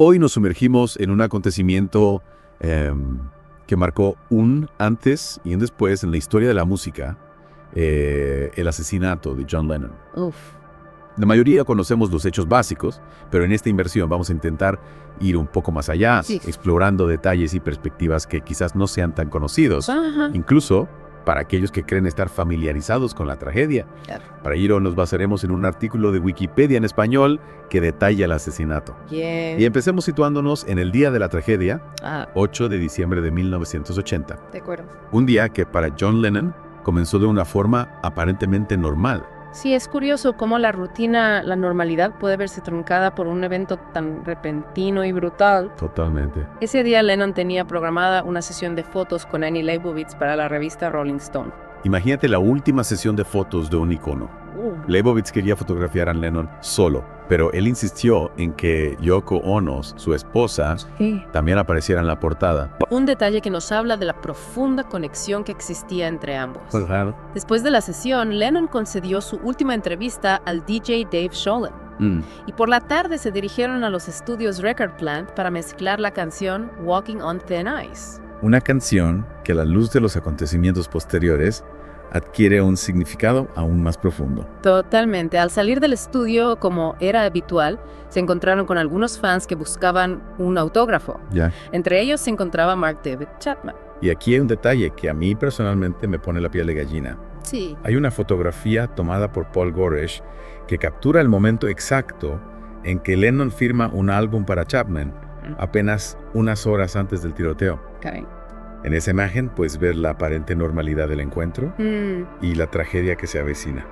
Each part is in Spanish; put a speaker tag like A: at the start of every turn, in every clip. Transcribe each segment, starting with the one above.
A: Hoy nos sumergimos en un acontecimiento que marcó un antes y un después en la historia de la música, el asesinato de John Lennon.
B: Uf.
A: La mayoría conocemos los hechos básicos, pero en esta inversión vamos a intentar ir un poco más allá,
B: Sí.
A: explorando detalles y perspectivas que quizás no sean tan conocidos,
B: Ajá.
A: incluso para aquellos que creen estar familiarizados con la tragedia.
B: Claro.
A: Para ello nos basaremos en un artículo de Wikipedia en español que detalla el asesinato.
B: Yeah.
A: Y empecemos situándonos en el día de la tragedia,
B: Ah,
A: 8 de diciembre de 1980.
B: de acuerdo.
A: Un día que para John Lennon comenzó de una forma aparentemente normal.
B: Sí, es curioso cómo la rutina, la normalidad puede verse truncada por un evento tan repentino y brutal.
A: Totalmente.
B: Ese día Lennon tenía programada una sesión de fotos con Annie Leibovitz para la revista Rolling Stone.
A: Imagínate la última sesión de fotos de un icono. Leibovitz quería fotografiar a Lennon solo, pero él insistió en que Yoko Ono, su esposa,
B: Sí.
A: también apareciera en la portada.
B: Un detalle que nos habla de la profunda conexión que existía entre ambos.
A: Claro.
B: Después de la sesión, Lennon concedió su última entrevista al DJ Dave Sholem. Y por la tarde se dirigieron a los estudios Record Plant para mezclar la canción Walking on Thin Ice.
A: Una canción que a la luz de los acontecimientos posteriores adquiere un significado aún más profundo.
B: Totalmente. Al salir del estudio, como era habitual, se encontraron con algunos fans que buscaban un autógrafo.
A: Ya.
B: Entre ellos se encontraba Mark David Chapman.
A: Y aquí hay un detalle que a mí personalmente me pone la piel de gallina.
B: Sí.
A: Hay una fotografía tomada por Paul Goresh que captura el momento exacto en que Lennon firma un álbum para Chapman, apenas unas horas antes del tiroteo.
B: Okay.
A: En esa imagen puedes ver la aparente normalidad del encuentro y la tragedia que se avecina.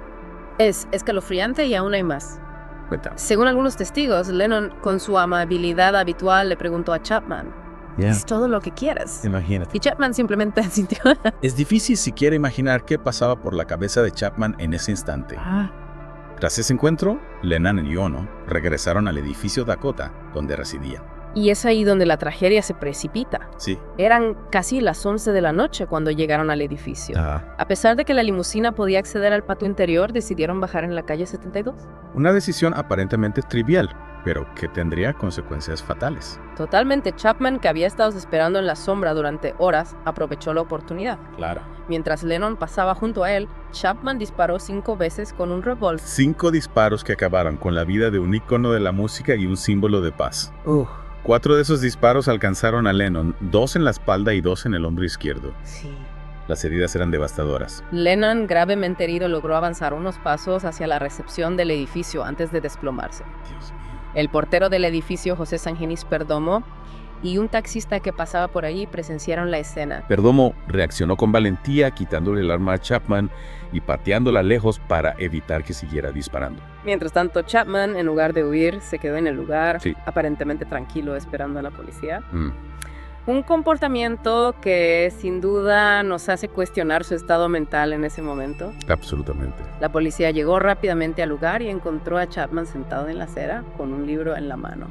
B: Es escalofriante y aún hay más.
A: Cuéntame.
B: Según algunos testigos, Lennon, con su amabilidad habitual, le preguntó a Chapman, ¿es todo lo que quieres?
C: Imagínate.
B: Y Chapman simplemente asintió.
C: Es difícil siquiera imaginar qué pasaba por la cabeza de Chapman en ese instante. Tras ese encuentro, Lennon y Ono regresaron al edificio Dakota, donde residían.
B: Y es ahí donde la tragedia se precipita.
C: Sí.
B: Eran casi las 11 de la noche cuando llegaron al edificio.
A: Ah,
B: A pesar de que la limusina podía acceder al patio interior, decidieron bajar en la calle 72.
C: Una decisión aparentemente trivial, pero que tendría consecuencias fatales.
B: Totalmente, Chapman, que había estado esperando en la sombra durante horas, aprovechó la oportunidad.
C: Claro.
B: Mientras Lennon pasaba junto a él, Chapman disparó 5 veces con un revólver.
C: 5 disparos que acabaron con la vida de un ícono de la música y un símbolo de paz. 4 de esos disparos alcanzaron a Lennon, 2 en la espalda y 2 en el hombro izquierdo.
B: Sí.
C: Las heridas eran devastadoras.
B: Lennon, gravemente herido, logró avanzar unos pasos hacia la recepción del edificio antes de desplomarse.
C: Dios mío.
B: El portero del edificio, José Sangenis Perdomo, y un taxista que pasaba por allí presenciaron la escena.
A: Perdomo reaccionó con valentía, quitándole el arma a Chapman y pateándola lejos para evitar que siguiera disparando.
B: Mientras tanto, Chapman, en lugar de huir, se quedó en el lugar,
A: Sí.
B: aparentemente tranquilo, esperando a la policía.
A: Mm.
B: Un comportamiento que sin duda nos hace cuestionar su estado mental en ese momento.
A: Absolutamente.
B: La policía llegó rápidamente al lugar y encontró a Chapman sentado en la acera con un libro en la mano.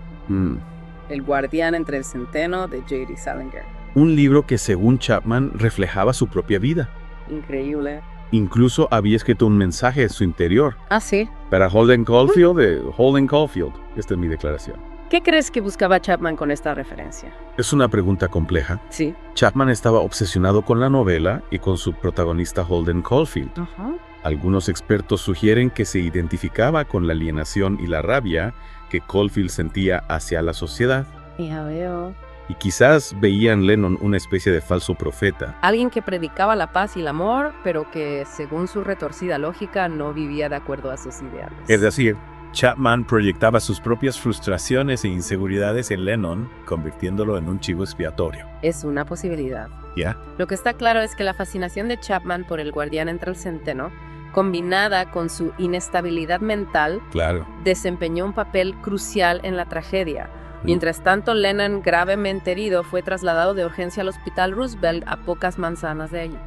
B: El guardián entre el centeno de J.D. Salinger.
C: Un libro que, según Chapman, reflejaba su propia vida.
B: Increíble.
C: Incluso había escrito un mensaje en su interior.
B: Ah, sí.
A: Para Holden Caulfield, esta es mi declaración.
B: ¿Qué crees que buscaba Chapman con esta referencia?
C: Es una pregunta compleja.
B: Sí.
C: Chapman estaba obsesionado con la novela y con su protagonista Holden Caulfield.
B: Ajá.
A: Algunos expertos sugieren que se identificaba con la alienación y la rabia que Caulfield sentía hacia la sociedad.
B: Ya veo.
A: Y quizás veían en Lennon una especie de falso profeta.
B: Alguien que predicaba la paz y el amor, pero que, según su retorcida lógica, no vivía de acuerdo a sus ideales.
D: Es decir, Chapman proyectaba sus propias frustraciones e inseguridades en Lennon, convirtiéndolo en un chivo expiatorio.
B: Es una posibilidad.
D: ¿Ya?
B: Lo que está claro es que la fascinación de Chapman por el guardián entre el centeno, combinada con su inestabilidad mental,
A: Claro.
B: desempeñó un papel crucial en la tragedia. Mientras tanto, Lennon, gravemente herido, fue trasladado de urgencia al Hospital Roosevelt a pocas manzanas de allí.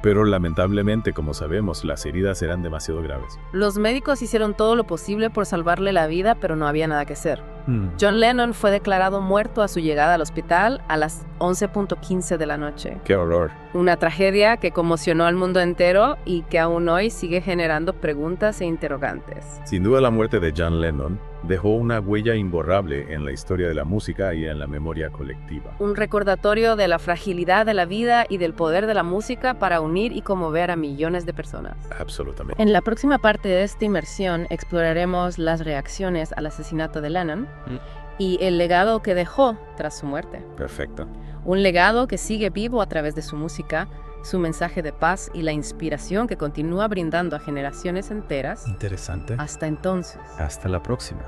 D: Pero lamentablemente, como sabemos, las heridas eran demasiado graves.
B: Los médicos hicieron todo lo posible por salvarle la vida, pero no había nada que hacer. John Lennon fue declarado muerto a su llegada al hospital a las 11:15 de la noche.
D: ¡Qué horror!
B: Una tragedia que conmocionó al mundo entero y que aún hoy sigue generando preguntas e interrogantes.
D: Sin duda la muerte de John Lennon dejó una huella imborrable en la historia de la música y en la memoria colectiva.
B: Un recordatorio de la fragilidad de la vida y del poder de la música para unir y conmover a millones de personas.
D: Absolutamente.
B: En la próxima parte de esta inmersión exploraremos las reacciones al asesinato de Lennon y el legado que dejó tras su muerte.
D: Perfecto.
B: Un legado que sigue vivo a través de su música, su mensaje de paz y la inspiración que continúa brindando a generaciones enteras.
C: Interesante.
B: Hasta entonces.
C: Hasta la próxima.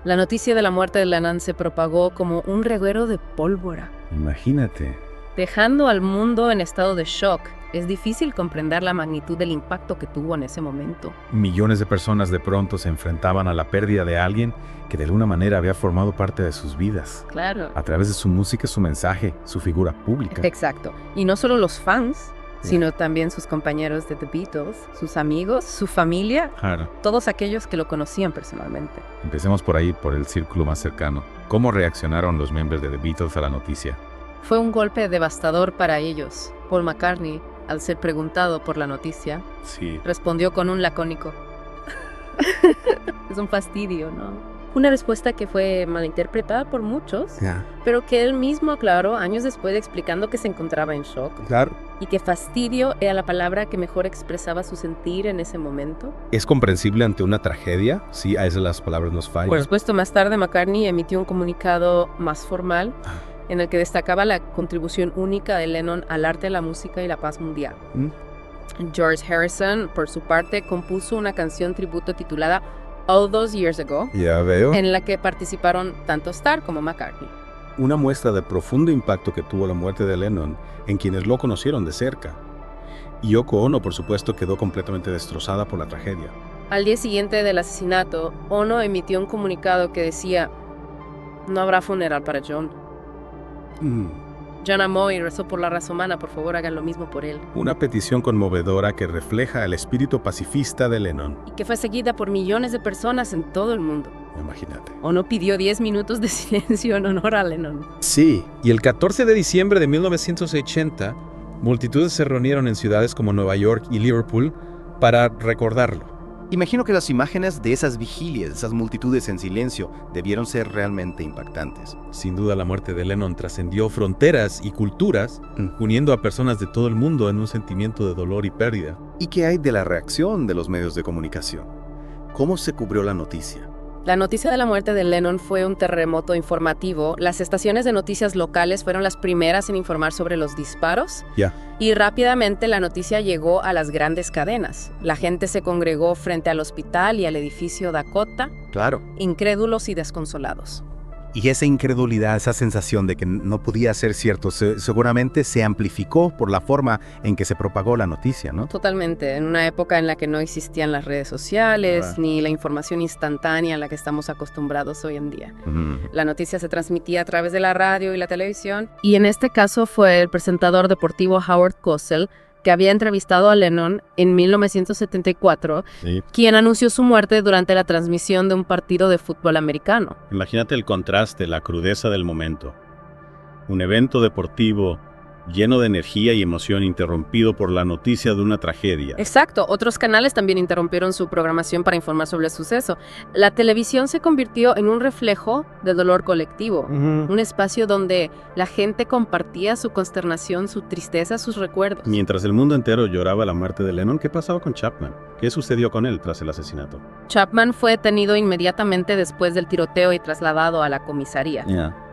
B: La noticia de la muerte de Lennon se propagó como un reguero de pólvora,
C: Imagínate.
B: dejando al mundo en estado de shock. Es difícil comprender la magnitud del impacto que tuvo en ese momento.
C: Millones de personas de pronto se enfrentaban a la pérdida de alguien que de alguna manera había formado parte de sus vidas.
B: Claro.
C: A través de su música, su mensaje, su figura pública.
B: Exacto. Y no solo los fans, sino también sus compañeros de The Beatles, sus amigos, su familia,
C: Claro.
B: todos aquellos que lo conocían personalmente.
C: Empecemos por ahí, por el círculo más cercano. ¿Cómo reaccionaron los miembros de The Beatles a la noticia?
B: Fue un golpe devastador para ellos. Paul McCartney, al ser preguntado por la noticia,
D: Sí.
B: respondió con un lacónico. Es un fastidio, ¿no? Una respuesta que fue malinterpretada por muchos, pero que él mismo aclaró años después explicando que se encontraba en shock
E: Claro.
B: y que fastidio era la palabra que mejor expresaba su sentir en ese momento.
E: Es comprensible ante una tragedia, sí, a veces las palabras nos fallan.
B: Por supuesto, más tarde McCartney emitió un comunicado más formal en el que destacaba la contribución única de Lennon al arte, la música y la paz mundial. George Harrison, por su parte, compuso una canción tributo titulada All Those Years Ago,
E: Ya veo.
B: en la que participaron tanto Starr como McCartney.
E: Una muestra del profundo impacto que tuvo la muerte de Lennon en quienes lo conocieron de cerca. Y Yoko Ono, por supuesto, quedó completamente destrozada por la tragedia.
B: Al día siguiente del asesinato, Ono emitió un comunicado que decía: no habrá funeral para John. John amó y rezó por la raza humana, por favor hagan lo mismo por él.
E: Una petición conmovedora que refleja el espíritu pacifista de Lennon.
B: Y que fue seguida por millones de personas en todo el mundo.
E: Imagínate.
B: Ono pidió 10 minutos de silencio en honor a Lennon.
E: Sí, y el 14 de diciembre de 1980, multitudes se reunieron en ciudades como Nueva York y Liverpool para recordarlo.
F: Imagino que las imágenes de esas vigilias, esas multitudes en silencio, debieron ser realmente impactantes.
E: Sin duda la muerte de Lennon trascendió fronteras y culturas, uniendo a personas de todo el mundo en un sentimiento de dolor y pérdida.
F: ¿Y qué hay de la reacción de los medios de comunicación? ¿Cómo se cubrió la noticia?
B: La noticia de la muerte de Lennon fue un terremoto informativo. Las estaciones de noticias locales fueron las primeras en informar sobre los disparos. Y rápidamente la noticia llegó a las grandes cadenas. La gente se congregó frente al hospital y al edificio Dakota,
F: Claro.
B: incrédulos y desconsolados.
F: Y esa incredulidad, esa sensación de que no podía ser cierto, seguramente se amplificó por la forma en que se propagó la noticia, ¿no?
B: Totalmente, en una época en la que no existían las redes sociales, ni la información instantánea a la que estamos acostumbrados hoy en día. La noticia se transmitía a través de la radio y la televisión, y en este caso fue el presentador deportivo Howard Cosell, que había entrevistado a Lennon en 1974, quien anunció su muerte durante la transmisión de un partido de fútbol americano.
D: Imagínate el contraste, la crudeza del momento. Un evento deportivo lleno de energía y emoción interrumpido por la noticia de una tragedia.
B: Exacto, otros canales también interrumpieron su programación para informar sobre el suceso. La televisión se convirtió en un reflejo del dolor colectivo, un espacio donde la gente compartía su consternación, su tristeza, sus recuerdos.
D: Mientras el mundo entero lloraba la muerte de Lennon, ¿qué pasaba con Chapman? ¿Qué sucedió con él tras el asesinato?
B: Chapman fue detenido inmediatamente después del tiroteo y trasladado a la comisaría.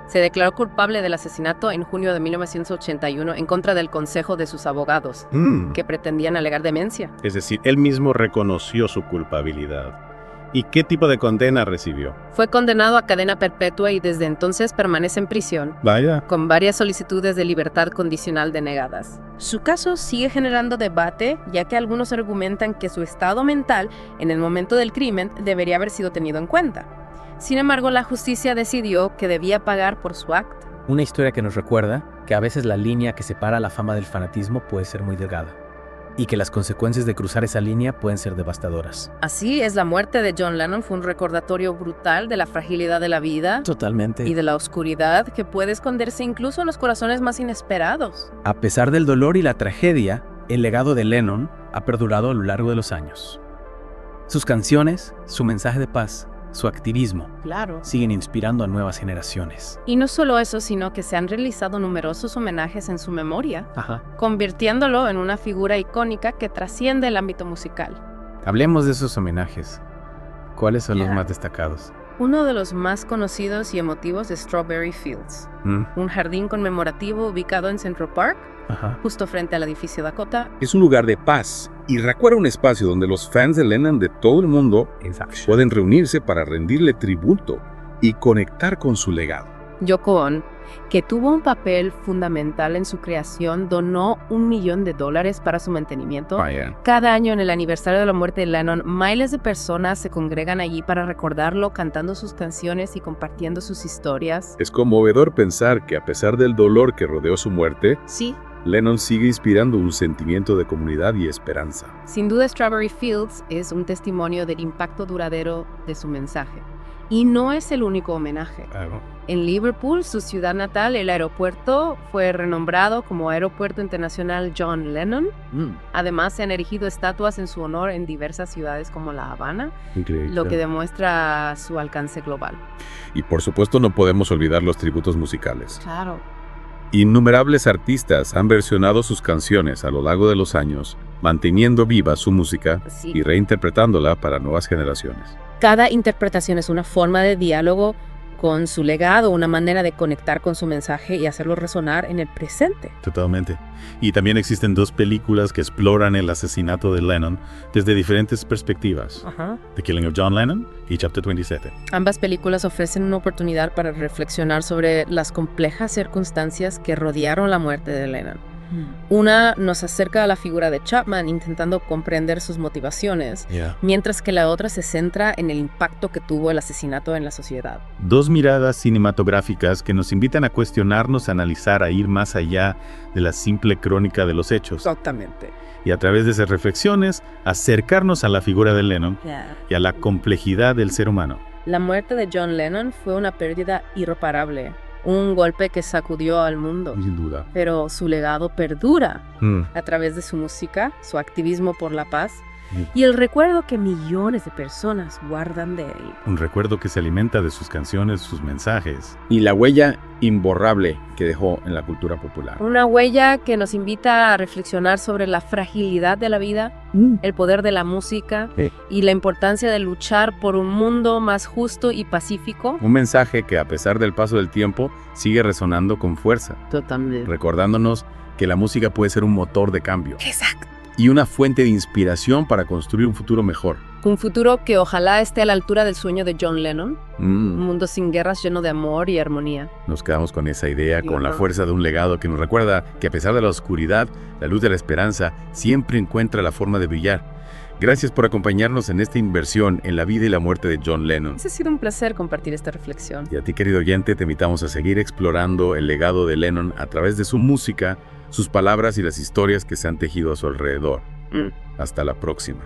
B: Se declaró culpable del asesinato en junio de 1981 en contra del consejo de sus abogados, que pretendían alegar demencia.
D: Es decir, él mismo reconoció su culpabilidad. ¿Y qué tipo de condena recibió?
B: Fue condenado a cadena perpetua y desde entonces permanece en prisión,
E: Vaya.
B: con varias solicitudes de libertad condicional denegadas. Su caso sigue generando debate, ya que algunos argumentan que su estado mental en el momento del crimen debería haber sido tenido en cuenta. Sin embargo, la justicia decidió que debía pagar por su acto.
G: Una historia que nos recuerda que a veces la línea que separa la fama del fanatismo puede ser muy delgada. y que las consecuencias de cruzar esa línea pueden ser devastadoras.
B: Así es, la muerte de John Lennon fue un recordatorio brutal de la fragilidad de la vida
G: Totalmente.
B: y de la oscuridad que puede esconderse incluso en los corazones más inesperados.
G: A pesar del dolor y la tragedia, el legado de Lennon ha perdurado a lo largo de los años. Sus canciones, su mensaje de paz, su activismo,
B: Claro.
G: siguen inspirando a nuevas generaciones.
B: Y no solo eso, sino que se han realizado numerosos homenajes en su memoria,
G: Ajá.
B: convirtiéndolo en una figura icónica que trasciende el ámbito musical.
F: Hablemos de esos homenajes. ¿Cuáles son los
B: Ya.
F: más destacados?
B: Uno de los más conocidos y emotivos es Strawberry Fields, un jardín conmemorativo ubicado en Central Park,
G: Ajá.
B: justo frente al edificio Dakota.
H: Es un lugar de paz y recuerda un espacio donde los fans de Lennon de todo el mundo pueden reunirse para rendirle tributo y conectar con su legado.
B: Yoko Ono, que tuvo un papel fundamental en su creación, donó $1 millón para su mantenimiento.
A: Vaya.
B: Cada año en el aniversario de la muerte de Lennon, miles de personas se congregan allí para recordarlo, cantando sus canciones y compartiendo sus historias.
H: Es conmovedor pensar que a pesar del dolor que rodeó su muerte,
B: Sí,
H: Lennon sigue inspirando un sentimiento de comunidad y esperanza.
B: sin duda Strawberry Fields es un testimonio del impacto duradero de su mensaje. Y no es el único homenaje. En Liverpool, su ciudad natal, el aeropuerto fue renombrado como Aeropuerto Internacional John Lennon. Además, se han erigido estatuas en su honor en diversas ciudades como La Habana,
H: Increíble.
B: lo que demuestra su alcance global.
H: Y por supuesto no podemos olvidar los tributos musicales.
B: Claro.
H: Innumerables artistas han versionado sus canciones a lo largo de los años, manteniendo viva su música
B: Sí.
H: y reinterpretándola para nuevas generaciones.
B: Cada interpretación es una forma de diálogo con su legado, una manera de conectar con su mensaje y hacerlo resonar en el presente.
D: Totalmente. Y también existen 2 películas que exploran el asesinato de Lennon desde diferentes perspectivas.
B: Ajá.
D: The Killing of John Lennon y Chapter 27.
B: Ambas películas ofrecen una oportunidad para reflexionar sobre las complejas circunstancias que rodearon la muerte de Lennon. Una nos acerca a la figura de Chapman intentando comprender sus motivaciones, mientras que la otra se centra en el impacto que tuvo el asesinato en la sociedad.
D: 2 miradas cinematográficas que nos invitan a cuestionarnos, a analizar, a ir más allá de la simple crónica de los hechos.
B: Exactamente.
D: Y a través de esas reflexiones, acercarnos a la figura de Lennon y a la complejidad del ser humano.
B: La muerte de John Lennon fue una pérdida irreparable, un golpe que sacudió al mundo.
H: Sin duda.
B: Pero su legado perdura a través de su música, su activismo por la paz y el recuerdo que millones de personas guardan de él.
D: Un recuerdo que se alimenta de sus canciones, sus mensajes.
H: Y la huella imborrable que dejó en la cultura popular.
B: Una huella que nos invita a reflexionar sobre la fragilidad de la vida, el poder de la música y la importancia de luchar por un mundo más justo y pacífico.
A: Un mensaje que a pesar del paso del tiempo sigue resonando con fuerza,
B: Totalmente.
A: recordándonos que la música puede ser un motor de cambio
B: Exacto.
A: y una fuente de inspiración para construir un futuro mejor.
B: Un futuro que ojalá esté a la altura del sueño de John Lennon, un
A: Mm,
B: mundo sin guerras lleno de amor y armonía.
A: Nos quedamos con esa idea, con la
B: Ajá.
A: fuerza de un legado que nos recuerda que a pesar de la oscuridad, la luz de la esperanza siempre encuentra la forma de brillar. Gracias por acompañarnos en esta inversión en la vida y la muerte de John Lennon.
B: Ha sido un placer compartir esta reflexión.
A: Y a ti, querido oyente, te invitamos a seguir explorando el legado de Lennon a través de su música, sus palabras y las historias que se han tejido a su alrededor. Hasta la próxima.